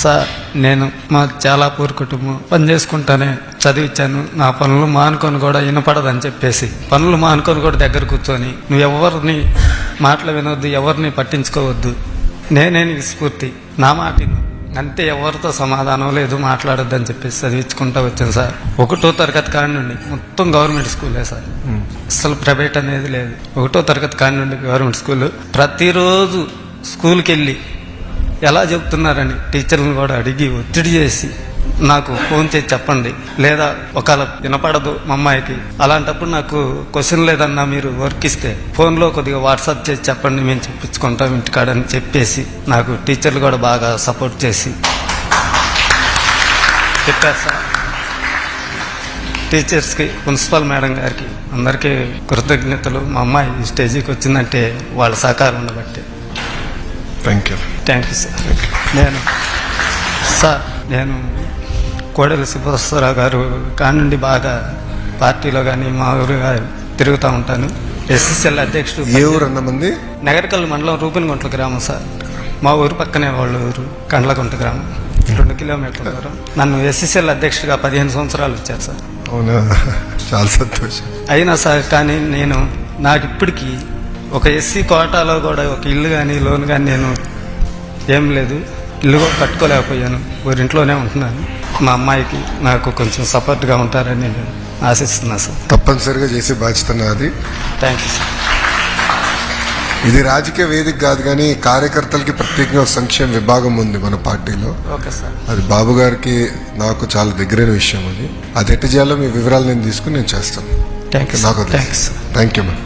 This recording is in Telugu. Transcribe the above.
సార్ నేను మాకు చాలా పూర్ కుటుంబం, పని చేసుకుంటానే చదివించాను. నా పనులు మానుకొని కూడా వినపడదని చెప్పేసి పనులు మానుకొని కూడా దగ్గర కూర్చొని నువ్వు ఎవరిని మాటలు వినొద్దు, ఎవరిని పట్టించుకోవద్దు, నేనే నీకు స్ఫూర్తి, నా మాట విను, అంతే, ఎవరితో సమాధానం లేదు, మాట్లాడొద్దు అని చెప్పేసి చదివించుకుంటా వచ్చాను సార్. 1వ తరగతి కాడి నుండి మొత్తం గవర్నమెంట్ స్కూలే సార్, అసలు ప్రైవేట్ అనేది లేదు. 1వ తరగతి కాడి నుండి గవర్నమెంట్ స్కూల్. ప్రతిరోజు స్కూల్కి వెళ్ళి ఎలా చెబుతున్నారని టీచర్లను కూడా అడిగి ఒత్తిడి చేసి నాకు ఫోన్ చేసి చెప్పండి, లేదా ఒకవేళ వినపడదు మా అమ్మాయికి, అలాంటప్పుడు నాకు క్వశ్చన్ లేదన్నా మీరు వర్క్ ఇస్తే ఫోన్లో కొద్దిగా వాట్సాప్ చేసి చెప్పండి, మేము చెప్పించుకుంటాం ఇంటికాడని చెప్పేసి నాకు టీచర్లు కూడా బాగా సపోర్ట్ చేసి చెప్పారు సార్. టీచర్స్కి, ప్రిన్సిపల్ మేడం గారికి అందరికీ కృతజ్ఞతలు. మా అమ్మాయి ఈ స్టేజీకి వచ్చిందంటే వాళ్ళ సహకారం ఉండబట్టి. Thank you sir. నేను కోడెల సుబ్బరావు గారు కాడి నుండి బాగా పార్టీలో కానీ మా ఊరుగా తిరుగుతూ ఉంటాను. ఎస్ఎస్ఎల్ అధ్యక్షుడు. ఏ ఊరు అన్నమంది? నగరకల్లు మండలం రూపినగుంట్ల గ్రామం సార్. మా ఊరు పక్కనే వాళ్ళ ఊరు కండ్లగుంట గ్రామం, 2 కిలోమీటర్ల దూరం. నన్ను ఎస్ఎస్ఎల్ అధ్యక్షుడిగా 15 సంవత్సరాలు ఇచ్చారు సార్. అవునా, చాలా సంతోషం. అయినా సార్, కానీ నాకు ఇప్పటికీ ఒక ఎస్సీ కోటాలో కూడా ఒక ఇల్లు కానీ లోన్ కానీ నేను ఏం లేదు, ఇల్లు కూడా కట్టుకోలేకపోయాను, ఊరింట్లోనే ఉంటున్నాను. మా అమ్మాయికి నాకు కొంచెం సపోర్ట్గా ఉంటారని నేను ఆశిస్తున్నాను సార్. తప్పనిసరిగా చేసే బాధ్యత నాది. Thank you sir. ఇది రాజకీయ వేదిక కాదు, కానీ కార్యకర్తలకి ప్రత్యేకంగా సంక్షేమ విభాగం ఉంది మన పార్టీలో. Okay sir. అది బాబు గారికి నాకు చాలా దగ్గరైన విషయం. అది ఎట్టు చేయాలో మీ వివరాలు నేను తీసుకుని నేను చేస్తాను. Thank you. నాకు థ్యాంక్ యూ మ్యామ్.